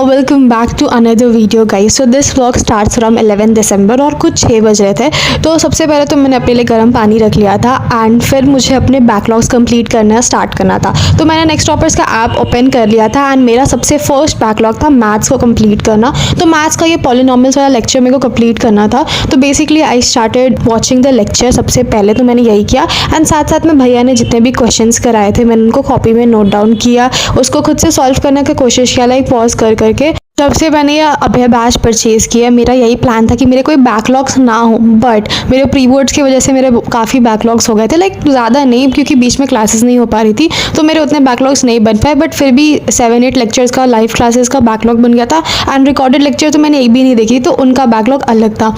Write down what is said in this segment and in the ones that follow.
Welcome back to another video guys. So this vlog starts from 11 December और कुछ 6 बज रहे थे। तो सबसे पहले तो मैंने अपने लिए गर्म पानी रख लिया था एंड फिर मुझे अपने बैकलॉग्स कंप्लीट करना स्टार्ट करना था। तो मैंने नेक्स्ट टॉपर्स का ऐप ओपन कर लिया था एंड मेरा सबसे फर्स्ट बैकलॉग था मैथ्स को कंप्लीट करना। तो मैथ्स का ये पॉलिनॉमियल्स वाला लेक्चर मेरे को कंप्लीट करना था। तो basically I started watching the lecture. सबसे पहले तो मैंने यही किया एंड साथ साथ में भैया ने जितने भी क्वेश्चंस कराए थे मैंने उनको कॉपी में नोट डाउन किया, उसको खुद से सॉल्व करने की कोशिश किया, लाइक पॉज कर करके। जब से मैंने ये अभय बैच परचेज़ किया मेरा यही प्लान था कि मेरे कोई बैकलॉग्स ना हो, बट मेरे प्री बोर्ड्स की वजह से मेरे काफ़ी बैकलॉग्स हो गए थे। लाइक ज़्यादा नहीं क्योंकि बीच में क्लासेस नहीं हो पा रही थी तो मेरे उतने बैकलॉग्स नहीं बन पाए, बट फिर भी 7-8 लेक्चर्स का लाइव क्लासेस का बैकलॉग बन गया था एंड रिकॉर्डेड लेक्चर तो मैंने एक भी नहीं देखी तो उनका बैकलॉग अलग था।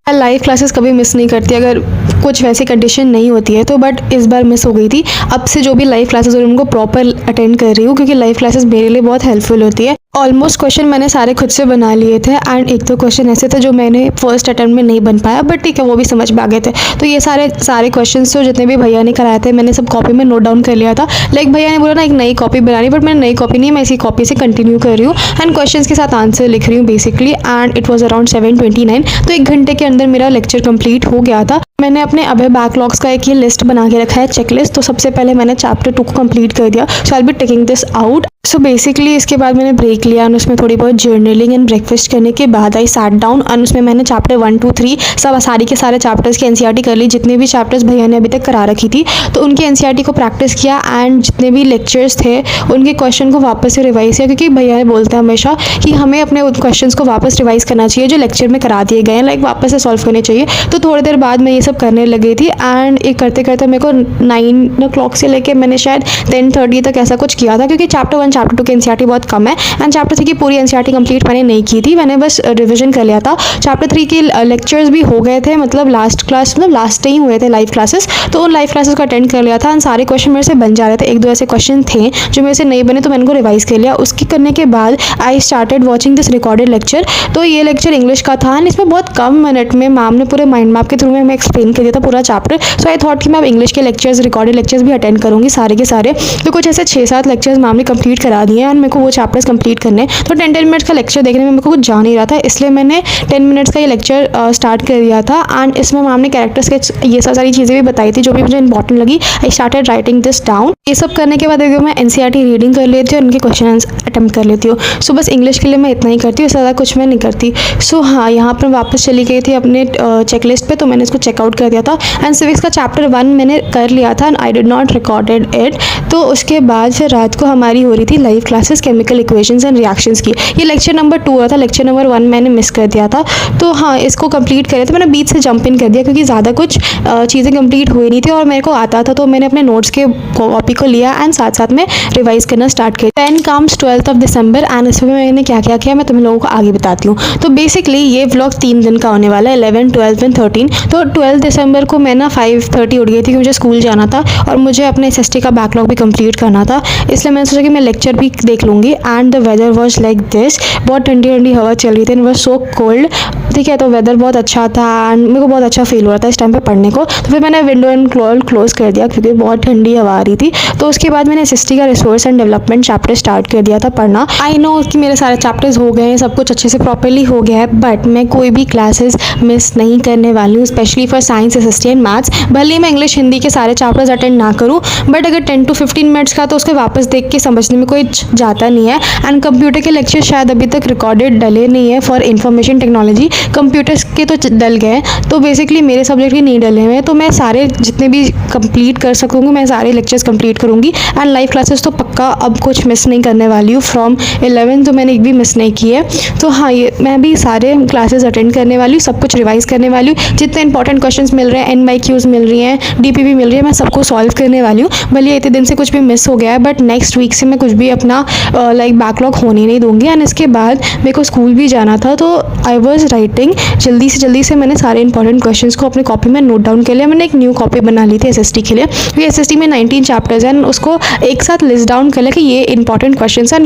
लाइव क्लासेस कभी मिस नहीं करती अगर कुछ वैसी कंडीशन नहीं होती है तो, बट इस बार मिस हो गई थी। अब से जो भी लाइव क्लासेस हो रही हैं उनको प्रॉपर अटेंड कर रही हूँ क्योंकि लाइव क्लासेस मेरे लिए बहुत हेल्पफुल होती है। ऑलमोस्ट क्वेश्चन मैंने सारे खुद से बना लिए थे एंड एक तो क्वेश्चन ऐसे थे जो मैंने फर्स्ट अटेम्प्ट में नहीं बन पाया, बट ठीक है वो भी समझ में आ गए थे। तो ये सारे क्वेश्चंस तो जितने भी भैया ने कराए थे मैंने सब कॉपी में नोट डाउन कर लिया था। लाइक भैया ने बोला ना एक नई कॉपी बनानी, बट मैंने नई कॉपी नहीं, मैं इसी कॉपी से कंटिन्यू कर रही हूँ एंड क्वेश्चन के साथ आंसर लिख रही हूँ basically. And it was around 7:29 तो 1 घंटे के अंदर मेरा लेक्चर कंप्लीट हो गया था। मैंने अपने अभय बैकलॉग्स का एक ये लिस्ट बना के रखा है, चेकलिस्ट। तो सबसे पहले मैंने चैप्टर 2 को कंप्लीट कर दिया, so I will be taking this out. So basically इसके बाद मैंने ब्रेक लिया और उसमें थोड़ी बहुत जर्नलिंग एंड ब्रेकफास्ट करने के बाद आई सैट डाउन और उसमें मैंने चैप्टर 1, 2, 3 सब सारी के सारे चैप्टर्स की एनसीईआरटी कर ली। जितने भी चैप्टर्स भैया ने अभी तक करा रखी थी तो उनकी एनसीईआरटी को प्रैक्टिस किया एंड जितने भी लेक्चर्स थे उनके क्वेश्चन को वापस से रिवाइज किया, क्योंकि भैया बोलते हैं हमेशा कि हमें अपने उन क्वेश्चन को वापस रिवाइज करना चाहिए जो लेक्चर में करा दिए गए हैं, लाइक वापस से सॉल्व करने चाहिए। तो थोड़ी देर बाद मैं ये सब करने लग गई थी एंड ये करते करते मेरे को 9 o'clock से लेके मैंने शायद 10:30 तक ऐसा कुछ किया था, क्योंकि चैप्टर 1 चैप्टर 2 की एनसीईआरटी बहुत कम है एंड चैप्टर 3 की पूरी एनसीईआरटी कंप्लीट मैंने नहीं की थी, मैंने बस रिवीजन कर लिया था। चैप्टर 3 के लेक्चर्स भी हो गए थे, मतलब लास्ट ही हुए थे लाइव क्लासेस, तो उन लाइव क्लासेस को अटेंड कर लिया था एंड सारे क्वेश्चन मेरे से बन जा रहे थे। 1-2 ऐसे क्वेश्चन थे जो मेरे से नहीं बने तो मैंने उनको रिवाइज कर लिया। उसके करने के बाद I started watching this recorded lecture. तो ये लेक्चर इंग्लिश का था एंड इसमें बहुत कम मिनट में मैम ने पूरे माइंड मैप के थ्रू में हमें एक्सप्लेन कर दिया था पूरा चैप्टर। सो आई थॉट कि मैं अब इंग्लिश के लेक्चर्स रिकॉर्डेड लेक्चर्स भी अटेंड करूँगी सारे के सारे। तो कुछ ऐसे 6-7 लेक्चर्स मैम ने कंप्लीट करा दिए हैं एंड मेरे को वो चैप्टर्स कंप्लीट करने। तो 10 मिनट्स का लेक्चर देखने में मेरे को कुछ जा नहीं रहा था, इसलिए मैंने 10 मिनट्स का ये लेक्चर स्टार्ट कर दिया था एंड इसमें मैम ने कैरेक्टर स्केच ये सारी चीज़ें भी बताई थी जो भी मुझे इंपॉर्टेंट लगी। I started writing this down. ये सब करने के बाद देखो मैं एनसीईआरटी रीडिंग कर लेती हूँ, उनके क्वेश्चन अटेम्प्ट कर लेती हूँ। सो बस इंग्लिश के लिए मैं इतना ही करती हूँ, ज़्यादा कुछ मैं नहीं करती। सो हाँ, यहाँ पर वापस चली गई थी अपने चेकलिस्ट पे, तो मैंने इसको चेकआउट कर दिया था एंड सिविक्स का चैप्टर 1 मैंने कर लिया था and I did not recorded it. तो उसके बाद फिर रात को हमारी हो रही थी live classes chemical equations and reactions की। ये लेक्चर नंबर 2 हुआ था, लेक्चर नंबर 1 मैंने मिस कर दिया था। तो हाँ, इसको कंप्लीट कर दिया था मैंने, बीच से जंप इन कर दिया क्योंकि ज़्यादा कुछ चीज़ें कंप्लीट हुई नहीं थी और मेरे को आता था, तो मैंने अपने नोट्स के कॉपी को लिया एंड साथ साथ में रिवाइज करना स्टार्ट किया। 10 कम्स 12th दिसंबर एंड इसमें मैंने क्या क्या किया मैं तुम लोगों को आगे बताती हूँ। तो बेसिकली ये व्लॉग 3 दिन का होने वाला है, 11, 12 एंड 13। तो 12 दिसंबर को मैं ना 5:30 उठ गई थी क्योंकि मुझे स्कूल जाना था और मुझे अपने एसएसटी का बैकलॉग भी कंप्लीट करना था, इसलिए मैंने सोचा कि मैं लेक्चर भी देख लूँगी। And the weather was like this, बहुत ठंडी ठंडी हवा चल रही थी एंड वॉज सो कोल्ड, ठीक है। तो वेदर बहुत अच्छा था एंड मेरे को बहुत अच्छा फील हो रहा था इस टाइम पे पढ़ने को। तो फिर मैंने विंडो एंड क्लोज कर दिया क्योंकि बहुत ठंडी हवा आ रही थी। तो उसके बाद मैंने एसएसटी का resource and development chapter start कर दिया था पढ़ना। आई नो कि मेरे सारे चैप्टर्स हो गए हैं, सब कुछ अच्छे से प्रॉपरली हो गया है, बट मैं कोई भी क्लासेस मिस नहीं करने वाली हूँ, specially for science, SST and maths. भले ही मैं इंग्लिश हिंदी के सारे चैप्टर्स अटेंड ना करूँ, बट अगर 10 to 15 मिनट्स का तो उसको वापस देख के समझने में कोई जाता नहीं है। एंड कंप्यूटर के लेक्चर शायद अभी तक रिकॉर्डेड डले नहीं है फॉर इंफॉर्मेशन टेक्नोलॉजी, कंप्यूटर्स के तो डल गए, तो बेसिकली मेरे सब्जेक्ट के नहीं डले हुए हैं। तो मैं सारे जितने भी कंप्लीट कर सकूँगी मैं सारे लेक्चर्स कंप्लीट करूँगी एंड लाइव क्लासेस तो पक्का अब कुछ मिस नहीं करने वाली हूँ। फ्रॉम 11 तो मैंने एक भी मिस नहीं की है। तो हाँ, ये मैं भी सारे क्लासेस अटेंड करने वाली हूँ, सब कुछ रिवाइज करने वाली हूँ। जितने इंपॉर्टेंट क्वेश्चंस मिल रहे हैं, NYQs मिल रही हैं, DPP मिल रही है, मैं सबको सॉल्व करने वाली हूँ। भले इतने दिन से कुछ भी मिस हो गया है, बट नेक्स्ट वीक से मैं कुछ भी अपना लाइक बैकलॉग होने नहीं दूंगी। एंड इसके बाद मेरे को स्कूल भी जाना था, तो आई वॉज राइटिंग जल्दी से मैंने सारे इंपॉर्टेंट क्वेश्चंस को अपनी कॉपी में नोट डाउन कर लिया। मैंने एक न्यू कॉपी बना ली थी एसएसटी के लिए, क्योंकि एसएसटी में 19 चैप्टर्स हैं, उसको एक साथ लिस्ट डाउन कर लिया कि ये इंपॉर्टेंट क्वेश्चंस हैं,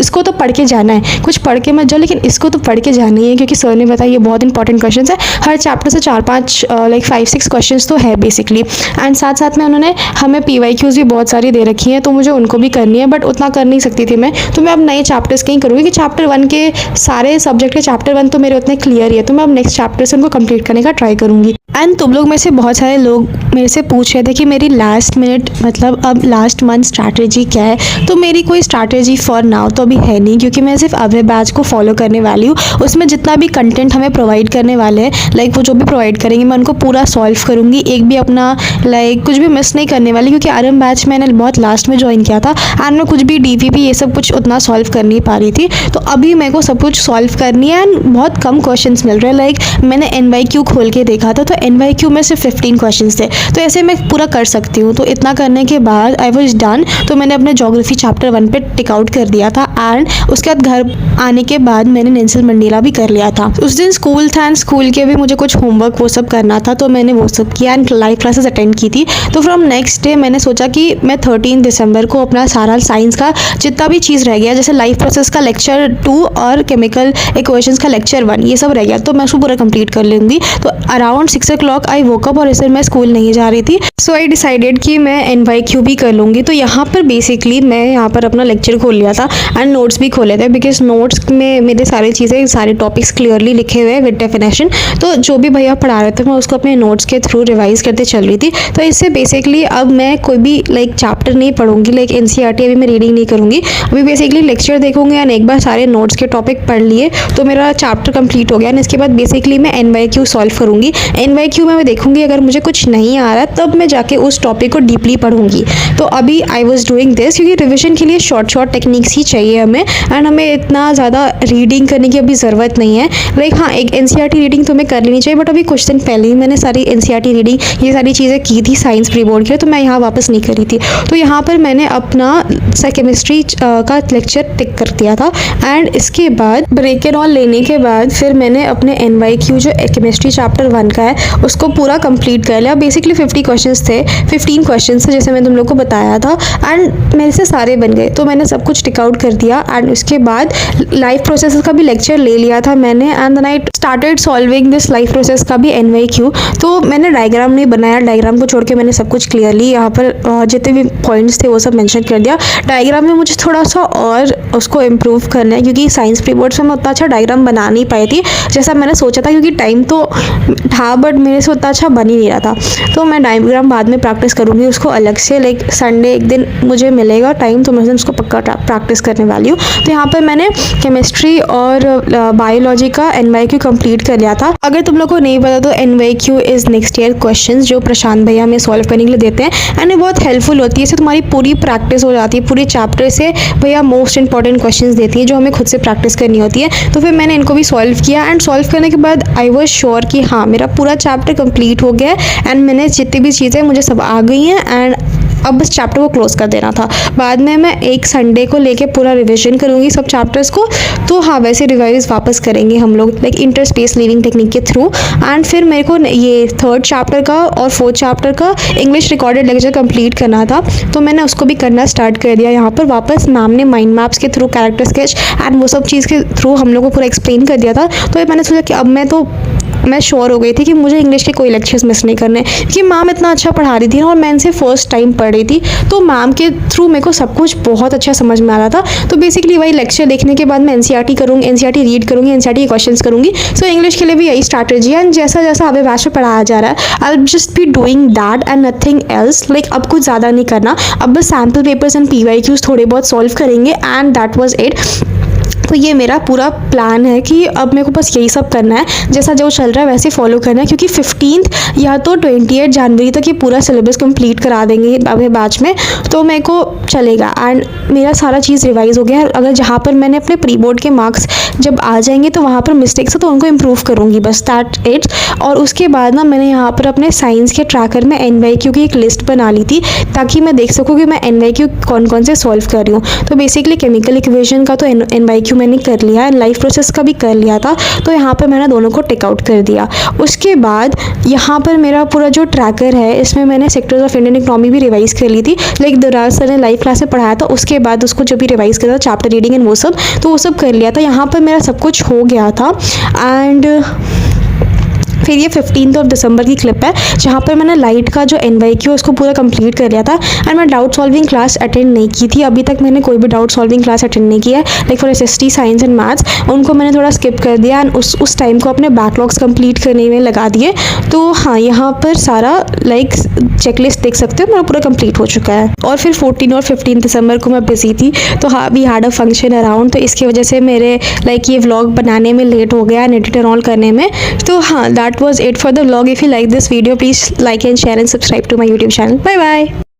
इसको तो पढ़ के जाना है, कुछ पढ़ के मत जाओ लेकिन इसको तो पढ़ के जाना ही है, क्योंकि सर ने बताया ये बहुत इंपॉर्टेंट क्वेश्चंस है। हर चैप्टर से 4-5 लाइक 5-6 क्वेश्चंस तो है बेसिकली। एंड साथ साथ में उन्होंने हमें PYQs भी बहुत सारी दे रखी हैं, तो मुझे उनको भी करनी है, बट उतना कर नहीं सकती थी मैं, तो मैं अब नए चैप्टर्स कहीं करूँगी कि चैप्टर 1 के सारे सब्जेक्ट के चैप्टर 1 तो मेरे उतने क्लियर ही है, तो मैं अब नेक्स्ट चैप्टर से उनको कंप्लीट करने का ट्राई करूँगी। एंड तुम लोग में से बहुत सारे लोग मेरे से पूछ रहे थे कि मेरी लास्ट मिनट मतलब अब लास्ट मंथ स्ट्रैटेजी क्या है। तो मेरी कोई स्ट्रैटेजी फॉर नाउ तो अभी है नहीं, क्योंकि मैं सिर्फ अभय बैच को फॉलो करने वाली हूँ। उसमें जितना भी कंटेंट हमें प्रोवाइड करने वाले हैं, लाइक वो जो भी प्रोवाइड करेंगे मैं उनको पूरा सॉल्व करूँगी, एक भी अपना लाइक कुछ भी मिस नहीं करने वाली, क्योंकि आरएम बैच मैंने बहुत लास्ट में ज्वाइन किया था एंड मैं कुछ भी डीवीपी ये सब कुछ उतना सॉल्व कर नहीं पा रही थी। तो अभी मेरे को सब कुछ सॉल्व करनी है एंड बहुत कम क्वेश्चन मिल रहे हैं। लाइक मैंने NYQ खोल के देखा था, तो NYQ में सिर्फ 15 क्वेश्चंस थे, तो ऐसे मैं पूरा कर सकती हूँ। तो इतना करने के बाद आई वाज डन, तो मैंने अपने ज्योग्राफी चैप्टर 1 पे टिक आउट कर दिया था एंड उसके बाद घर आने के बाद मैंने नेल्सन मंडेला भी कर लिया था। उस दिन स्कूल था एंड स्कूल के भी मुझे कुछ होमवर्क वो सब करना था, तो मैंने वो सब किया एंड लाइव क्लासेस अटेंड की थी। तो फ्रॉम नेक्स्ट डे मैंने सोचा कि मैं 13 दिसंबर को अपना सारा साइंस का जितना भी चीज़ रह गया, जैसे लाइफ प्रोसेस का लेक्चर 2 और केमिकल इक्वेशंस का लेक्चर 1, ये सब रह गया, तो मैं उसको पूरा कंप्लीट कर लूँगी। तो अराउंड 6 o'clock आई वोक अप और इस दिन मैं स्कूल नहीं जा रही थी, सो आई डिसाइडेड कि मैं NYQ भी कर लूँगी। तो यहाँ पर बेसिकली मैं यहाँ पर अपना लेक्चर खोल लिया था एंड नोट्स भी खोले थे, बिकॉज नोट्स में मेरे सारी चीज़ें सारे टॉपिक्स क्लियरली लिखे हुए विद डेफिनेशन। तो जो भी भैया पढ़ा रहे थे मैं उसको अपने नोट्स के थ्रू रिवाइज करते चल रही थी। तो इससे बेसिकली अब मैं कोई भी लाइक चैप्टर नहीं पढ़ूंगी, लाइक NCERT अभी मैं रीडिंग नहीं करूँगी, अभी बेसिकली लेक्चर देखूंगी एंड एक बार सारे नोट्स के टॉपिक पढ़ लिए तो मेरा चैप्टर कंप्लीट हो गया। एंड इसके बाद बेसिकली मैं NYQ सॉल्व करूँगी। NYQ में मैं देखूँगी अगर मुझे कुछ नहीं आ रहा तब मैं जाके उस टॉपिक को डीपली पढ़ूंगी। तो अभी आई वॉज डूइंग दिस, क्योंकि रिविजन के लिए शॉर्ट टेक्निक्स ही चाहिए हमें एंड हमें इतना ज़्यादा रीडिंग करने की अभी ज़रूरत नहीं है। लाइक हाँ, एक NCERT रीडिंग तुम्हें कर लेनी चाहिए, बट अभी कुछ दिन पहले ही मैंने सारी NCERT रीडिंग ये सारी चीज़ें की थी साइंस प्री बोर्ड के लिए, तो मैं यहाँ वापस नहीं करी थी। तो यहाँ पर मैंने अपना केमिस्ट्री का लेक्चर टिक कर दिया था एंड इसके बाद ब्रेक एंड ऑल लेने के बाद फिर मैंने अपने NYQ जो केमिस्ट्री चैप्टर 1 का है उसको पूरा कंप्लीट कर लिया। बेसिकली 15 क्वेश्चन थे जैसे मैं तुम लोग को बताया था एंड मेरे से सारे बन गए, तो मैंने सब कुछ टिक आउट कर दिया। एंड उसके बाद लाइफ प्रोसेस का भी लेक्चर ले लिया था मैंने and then I started solving this life process का भी NYQ। तो मैंने डायग्राम नहीं बनाया, डायग्राम को छोड़ के मैंने सब कुछ क्लियरली यहाँ पर जितने भी पॉइंट्स थे वो सब मेंशन कर दिया। डायग्राम में मुझे थोड़ा सा और उसको इम्प्रूव करना है, क्योंकि साइंस प्री बोर्ड्स में मैं उतना अच्छा डायग्राम बना नहीं पाई थी जैसा मैंने सोचा था, क्योंकि टाइम तो था बट मेरे से उतना अच्छा बन ही नहीं रहा था। तो मैं डायग्राम बाद में प्रैक्टिस करूँगी उसको अलग से, लाइक संडे एक दिन मुझे मिलेगा टाइम तो मैं उसको पक्का प्रैक्टिस करने वाली हूँ। तो यहाँ पर मैंने केमिस्ट्री और बायोलॉजी का NYQ कंप्लीट कर लिया था। अगर तुम लोग को नहीं पता तो NYQ is next year questions जो प्रशांत भैया हमें सॉल्व करने के लिए देते हैं एंड ये बहुत हेल्पफुल होती है। इससे तुम्हारी पूरी प्रैक्टिस हो जाती है, पूरे चैप्टर से भैया मोस्ट इंपॉर्टेंट क्वेश्चंस देती हैं जो हमें खुद से प्रैक्टिस करनी होती है। तो फिर मैंने इनको भी सॉल्व किया एंड सॉल्व करने के बाद आई वॉज श्योर कि हाँ मेरा पूरा चैप्टर कंप्लीट हो गया एंड मैंने जितनी भी चीज़ें मुझे सब आ गई हैं एंड अब बस चैप्टर को क्लोज कर देना था। बाद में मैं एक संडे को लेके पूरा रिवीजन करूँगी सब चैप्टर्स को। तो हाँ, वैसे रिवाइज वापस करेंगे हम लोग लाइक इंटरस्पेस लिविंग टेक्निक के थ्रू। एंड फिर मेरे को ये 3rd चैप्टर का और 4th चैप्टर का इंग्लिश रिकॉर्डेड लेक्चर कंप्लीट करना था, तो मैंने उसको भी करना स्टार्ट कर दिया। यहाँ पर वापस मैम ने माइंड मैप्स के थ्रू, कैरेक्टर स्केच एंड वो सब चीज़ के थ्रू हम लोग को पूरा एक्सप्लेन कर दिया था। तो मैंने सोचा कि अब मैं श्योर हो गई थी कि मुझे इंग्लिश के कोई लेक्चर्स मिस नहीं करने, क्योंकि मैम इतना अच्छा पढ़ा रही थी और मैं इनसे फर्स्ट टाइम पढ़ रही थी, तो मैम के थ्रू मेरे को सब कुछ बहुत अच्छा समझ में आ रहा था। तो बेसिकली वही लेक्चर देखने के बाद मैं NCERT करूँगी, NCERT रीड करूँगी, NCERT के क्वेश्चंस करूँगी। सो इंग्लिश के लिए भी यही स्ट्रैटेजी है एंड जैसा जैसा अभी बैच में पढ़ाया जा रहा है I will just be doing that and nothing else. Like अब कुछ ज़्यादा नहीं करना, अब बस सैम्पल पेपर्स एंड PYQs थोड़े बहुत सॉल्व करेंगे एंड दैट वॉज इट। तो ये मेरा पूरा प्लान है कि अब मेरे को बस यही सब करना है, जैसा जो चल रहा है वैसे फॉलो करना है, क्योंकि 15 या तो 28 जनवरी तक ये पूरा सिलेबस कंप्लीट करा देंगे अभी बैच में, तो मेरे को चलेगा एंड मेरा सारा चीज़ रिवाइज हो गया है। अगर जहाँ पर मैंने अपने प्री बोर्ड के मार्क्स जब आ जाएंगे तो वहाँ पर मिस्टेक्स है तो उनको इम्प्रूव करूँगी, बस दैट इट। और उसके बाद ना मैंने यहाँ पर अपने साइंस के ट्रैकर में NYQ की एक लिस्ट बना ली थी ताकि मैं देख सकूँ कि मैं NYQ कौन कौन से सॉल्व कर रही हूँ। तो बेसिकली केमिकल इक्वेशन का तो NYQ मैंने कर लिया एंड लाइफ प्रोसेस का भी कर लिया था, तो यहाँ पर मैंने दोनों को टिक आउट कर दिया। उसके बाद यहाँ पर मेरा पूरा जो ट्रैकर है इसमें मैंने सेक्टर्स ऑफ इंडियन इकोनॉमी भी रिवाइज कर ली थी, लाइक दराज सर ने लाइव क्लास में पढ़ाया था, उसके बाद उसको जब भी रिवाइज किया था चैप्टर रीडिंग एंड वो सब, तो वो सब कर लिया था। यहाँ पर मेरा सब कुछ हो गया था एंड फिर ये 15 दिसंबर की क्लिप है जहाँ पर मैंने लाइट का जो NYQ है उसको पूरा कंप्लीट कर लिया था। एंड मैं डाउट सॉल्विंग क्लास अटेंड नहीं की थी, अभी तक मैंने कोई भी डाउट सॉल्विंग क्लास अटेंड नहीं किया है, like for SST science and maths, उनको मैंने थोड़ा स्किप कर दिया एंड उस टाइम को अपने बैकलॉग्स कंप्लीट करने में लगा दिए। तो हाँ, यहाँ पर सारा लाइक चेकलिस्ट देख सकते हो मेरा पूरा कंप्लीट हो चुका है। और फिर 14 और 15 दिसंबर को मैं बिजी थी, तो हाँ we had a function around, तो इसकी वजह से मेरे लाइक ये व्लॉग बनाने में लेट हो गया एंड एडिट एंड ऑल करने में। तो हाँ, that was it for the vlog. If you like this video please like and share and subscribe to my YouTube channel. Bye bye.